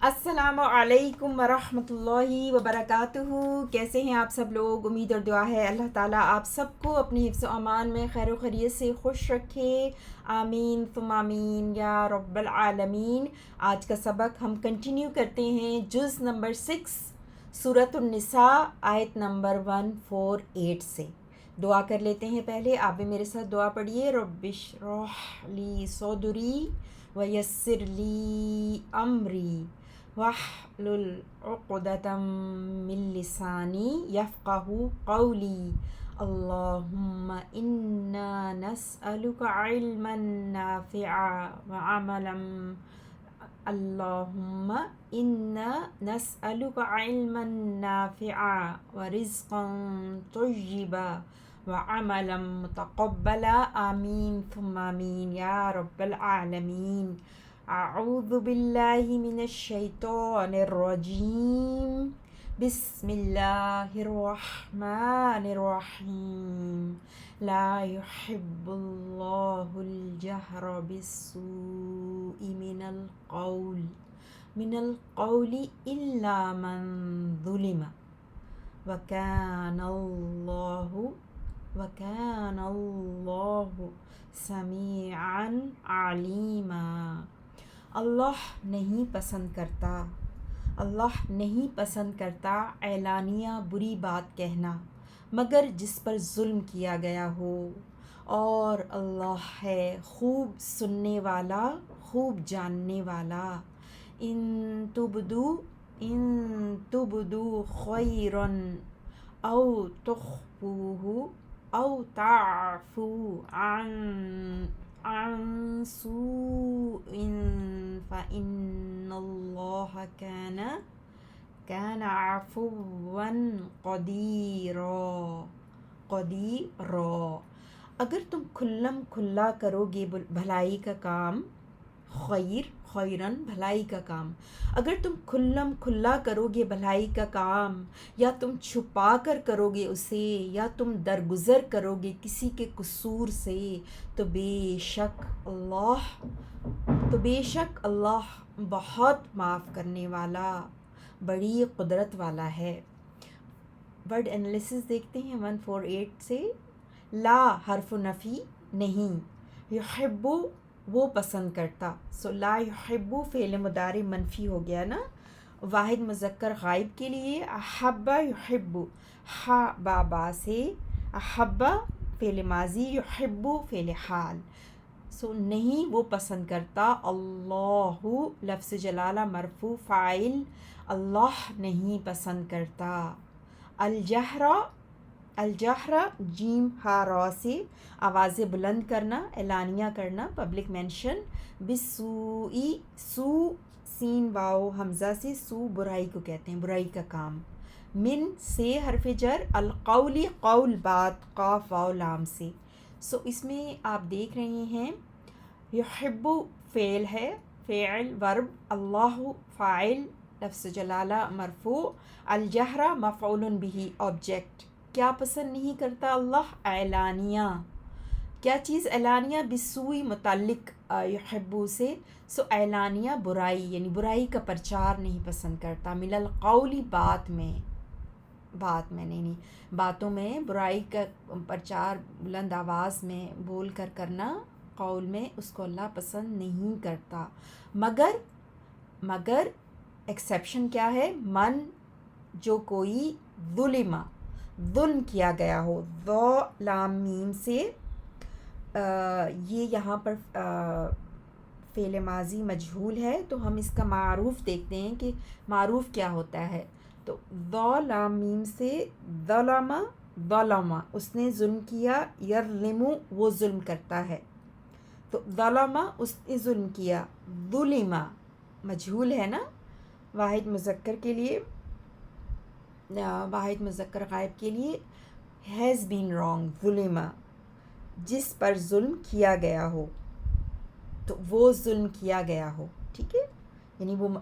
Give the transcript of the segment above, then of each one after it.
السلام علیکم ورحمۃ اللہ وبرکاتہ۔ کیسے ہیں آپ سب لوگ؟ امید اور دعا ہے اللہ تعالیٰ آپ سب کو اپنی حفظ و امان میں خیر و خیریت سے خوش رکھے، آمین ثم آمین یا رب العالمین۔ آج کا سبق ہم کنٹینیو کرتے ہیں جز نمبر 6 سورۃ النساء آیت نمبر 148 سے۔ دعا کر لیتے ہیں پہلے، آپ بھی میرے ساتھ دعا پڑھیے۔ رب اشرح لی صدری ویسر لی امری واحلل عقدۃ من لسانی یفقہوا قولی۔ اللہم انا نسألک علما نافعا وعملا اللہم انا نسألک علما نافعا ورزقا طیبا وعملا متقبلا، آمین ثم آمین یا رب العالمین۔ اعوذ باللہ من الشیطان الرجیم، بسم اللہ الرحمن الرحیم۔ لا يحب اللہ الجہر بالسوء من القول الا من ظلم وکان اللہ سمیعا علیما۔ اللہ نہیں پسند کرتا اعلانیہ بری بات کہنا مگر جس پر ظلم کیا گیا ہو، اور اللہ ہے خوب سننے والا، خوب جاننے والا۔ ان تبدو خیرا او تخفوہ او تعفو عن سوء فإن اللہ كان عفوا قدیرا۔ اگر تم کھلم کھلا کرو گے بھلائی کا کام، خیرن بھلائی کا کام، اگر تم کھلم کھلا کرو گے بھلائی کا کام، یا تم چھپا کر کرو گے اسے، یا تم درگزر کرو گے کسی کے قصور سے، تو بے شک اللہ بہت معاف کرنے والا، بڑی قدرت والا ہے۔ ورڈ انالیسس دیکھتے ہیں 148 سے۔ لا حرف نفی، نہیں، یحب وہ پسند کرتا، لا یحب فعل مضارع منفی ہو گیا نا، واحد مذکر غائب کے لیے احب یحب، با سے احب فعل ماضی، یحب فعل حال، نہیں وہ پسند کرتا، اللہ لفظ جلالہ مرفوع، فاعل اللہ نہیں پسند کرتا۔ الجہر جیم ہا را سے آوازیں بلند کرنا، اعلانیہ کرنا، پبلک مینشن، بالسوء سو سین واو حمزہ سے، سو برائی کو کہتے ہیں، برائی کا کام، من سے حرف جر، القول قول بات، قاف واو لام سے۔ اس میں آپ دیکھ رہے ہیں یحب فعل ہے، فعل ورب، اللہ فاعل لفظ جلالہ مرفوع، الجہر مفعول بہ آبجیکٹ۔ کیا پسند نہیں کرتا اللہ؟ اعلانیہ۔ کیا چیز اعلانیہ؟ بالسوء متعلق یحب سے، اعلانیہ برائی، یعنی برائی کا پرچار نہیں پسند کرتا، من القول بات میں نہیں، باتوں میں برائی کا پرچار بلند آواز میں بول کر کرنا، قول میں، اس کو اللہ پسند نہیں کرتا، مگر ایکسیپشن کیا ہے؟ من جو کوئی ظلم کیا گیا ہو، ذو لام میم سے، یہ یہاں پر فعل ماضی مجہول ہے، تو ہم اس کا معروف دیکھتے ہیں کہ معروف کیا ہوتا ہے۔ تو ذو لام میم سے ظلم، اس نے ظلم کیا، یظلم وہ ظلم کرتا ہے، تو ظلم اس نے ظلم کیا، ظلم مجہول ہے نا، واحد مذکر کے لیے، واحد مذکر غائب کے لیے ہیز بین رانگ، ظلم جس پر ظلم کیا گیا ہو، تو وہ ظلم کیا گیا ہو، ٹھیک ہے،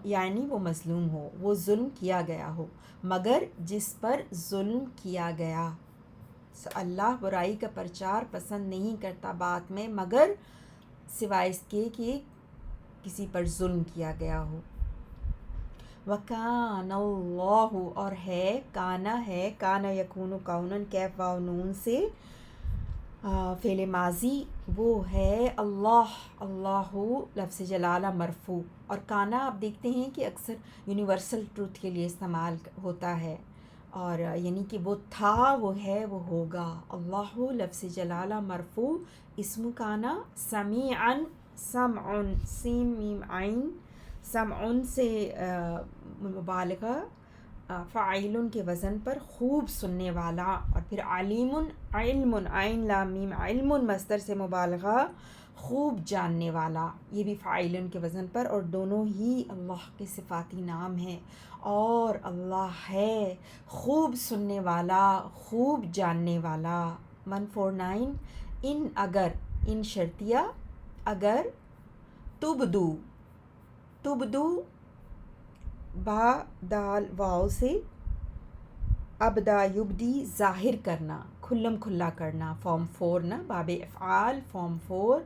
یعنی وہ مظلوم ہو، وہ ظلم کیا گیا ہو، مگر جس پر ظلم کیا گیا۔ اللہ برائی کا پرچار پسند نہیں کرتا بات میں، مگر سوائے اس کے کہ کسی پر ظلم کیا گیا ہو۔ وکان اللہ اور ہے کانا ہے کانا یکون کونن کیف واو نون سے فعل ماضی وہ ہے اللہ اللہ لفظ جلالہ مرفوع اور کانا آپ دیکھتے ہیں کہ اکثر یونیورسل ٹروتھ کے لیے استعمال ہوتا ہے اور یعنی کہ وہ تھا وہ ہے وہ ہوگا اللہ لفظ جلالہ مرفوع اسم کانا سمیعن سمعن سین میم عین سمعن سے مبالغہ فاعل کے وزن پر خوب سننے والا اور پھر علیم علم عین لام میم علم مصدر سے مبالغہ خوب جاننے والا یہ بھی فاعل کے وزن پر اور دونوں ہی اللہ کے صفاتی نام ہیں اور اللہ ہے خوب سننے والا خوب جاننے والا 149 ان اگر ان شرطیہ اگر تبدو تبدو با دال واو سے ابدا یبدی ظاہر کرنا کھلم کھلا کرنا فارم 4 نا باب افعال فارم 4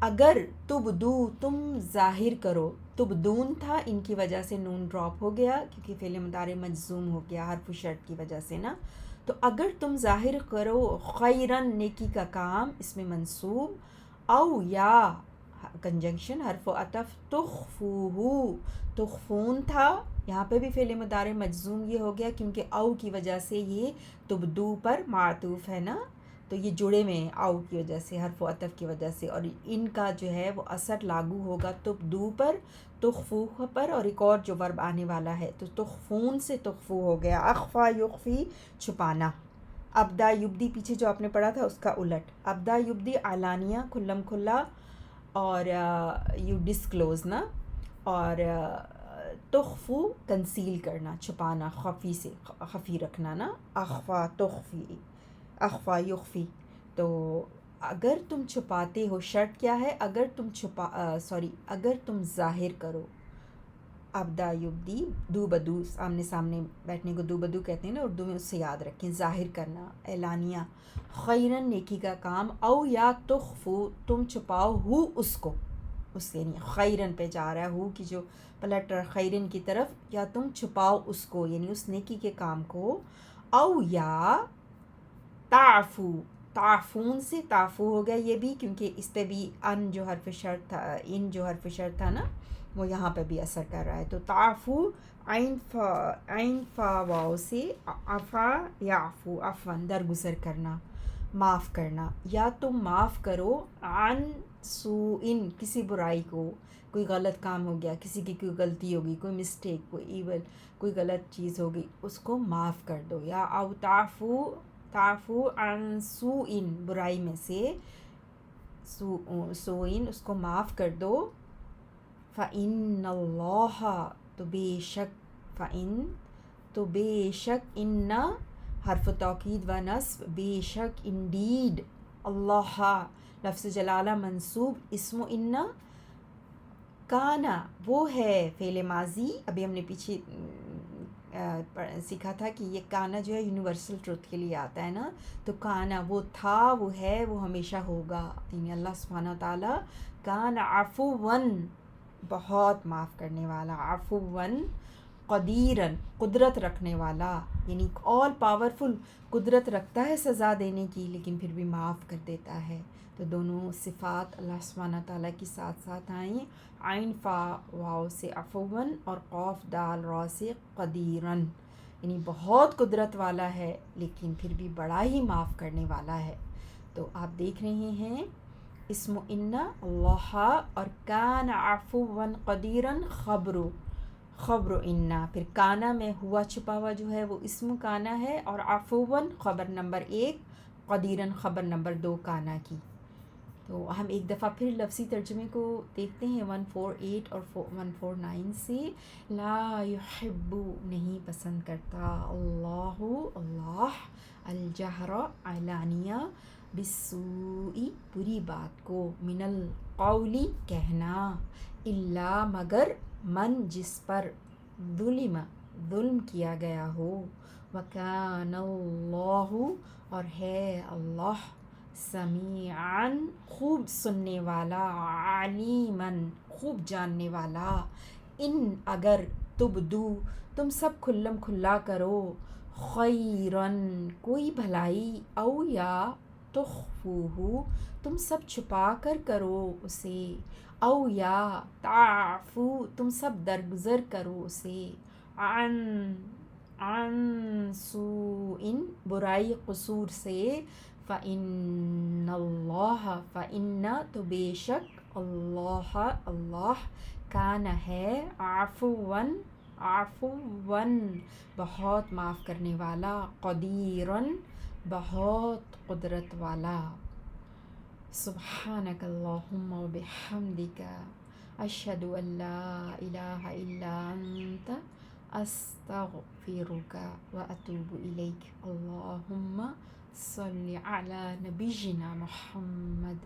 اگر تبدو تم ظاہر کرو تبدون تھا ان کی وجہ سے نون ڈراپ ہو گیا کیونکہ فعل مضارع مجزوم ہو گیا حرف شرط کی وجہ سے نا تو اگر تم ظاہر کرو خیرن نیکی کا کام اس میں منصوب او یا کنجنکشن حرف و عطف تخفوہو تخفون تھا یہاں پہ بھی فعل مضارع مجزوم یہ ہو گیا کیونکہ او کی وجہ سے یہ تبدو پر معطوف ہے نا تو یہ جڑے میں او کی وجہ سے حرف و عطف کی وجہ سے اور ان کا جو ہے وہ اثر لاگو ہوگا تبدو پر تخفوہ پر اور ایک اور جو ورب آنے والا ہے تو تخفون سے تخفو ہو گیا اخفا یخفی چھپانا ابدا یبدی پیچھے جو آپ نے پڑھا تھا اس کا الٹ ابدا یبدی علانیہ کھلم کھلا اور یو ڈسکلوز نا اور تخفو کنسیل کرنا چھپانا خفی سے خفی رکھنا نا اخفا تخفی اخفا یخفی تو اگر تم چھپاتے ہو شرط کیا ہے اگر تم اگر تم ظاہر کرو ابدا یبدی دو بدو آمنے سامنے بیٹھنے کو دو بدو کہتے ہیں نا اردو میں اس سے یاد رکھیں ظاہر کرنا اعلانیہ خیرن نیکی کا کام او یا تخفو تم چھپاؤ ہو اس کو اس یعنی خیرن پہ جا رہا ہے ہو کی جو پلٹ خیرن کی طرف یا تم چھپاؤ اس کو یعنی اس نیکی کے کام کو او یا تعفو تعفون سے تعفو ہو گیا یہ بھی کیونکہ اس پہ بھی ان جو حرف شرط تھا ان جو حرف شرط تھا نا وہ یہاں پہ بھی اثر کر رہا ہے تو تعفو عین فا واو سے عفا یعفو عفواً درگزر کرنا معاف کرنا یا تم معاف کرو عن سوء کسی برائی کو کوئی غلط کام ہو گیا کسی کی کوئی غلطی ہوگی کوئی مسٹیک کوئی ایول کوئی غلط چیز ہوگی اس کو معاف کر دو یا او تعفو عن سوء برائی میں سے سوء اس کو معاف کر دو فَإِنَّ اللَّهَ تو بے شک فَإِن تو بے شک ان حرف توکید و نصب بے شک انڈیڈ اللہ لفظ جلالہ منصوب اسم ان کانا وہ ہے فعل ماضی ابھی ہم نے پیچھے سیکھا تھا کہ یہ کانا جو ہے یونیورسل ٹروتھ کے لیے آتا ہے نا تو کانا وہ تھا وہ ہے وہ ہمیشہ ہوگا یعنی اللہ سبحانہ تعالیٰ کانا عفواً بہت معاف کرنے والا عفواً قدیراً قدرت رکھنے والا یعنی آل پاورفل قدرت رکھتا ہے سزا دینے کی لیکن پھر بھی معاف کر دیتا ہے تو دونوں صفات اللہ سبحانہ تعالیٰ کی ساتھ ساتھ آئیں عین فا واو سے عفواً اور قاف دال را سے قدیراً یعنی بہت قدرت والا ہے لیکن پھر بھی بڑا ہی معاف کرنے والا ہے تو آپ دیکھ رہے ہیں اسم ان اللہ اور کان عفواً قدیراً خبر انا پھر کانا میں ہوا چھپا ہوا جو ہے وہ اسم کانا ہے اور عفواً خبر نمبر 1 قدیراً خبر نمبر 2 کانا کی تو ہم ایک دفعہ پھر لفظی ترجمے کو دیکھتے ہیں 148 اور 149 سے لا یحب نہیں پسند کرتا اللہ الجہر علانیہ بالسوء بری بات کو من القول کہنا الا مگر من جس پر ظلم کیا گیا ہو وکان اللہ اور ہے اللہ سمیعاً خوب سننے والا علیماً خوب جاننے والا ان اگر تبدو تم سب کھلم کھلا کرو، خیرن کوئی بھلائی، او یا تخفوہ تم سب چھپا کر کرو اسے، او یا تعفو تم سب درگزر کرو اسے، عن سوء برائی قصور سے، فإن اللہ فإن تو بے شک اللہ کان ہے عفواً بہت معاف کرنے والا، قدیراً بہت قدرت والا۔ سبحانک اللہم و بحمدک، اشہد ان لا الہ الا انت، استغفرک و اتوب الیک۔ اللہم صل علی نبینا محمد۔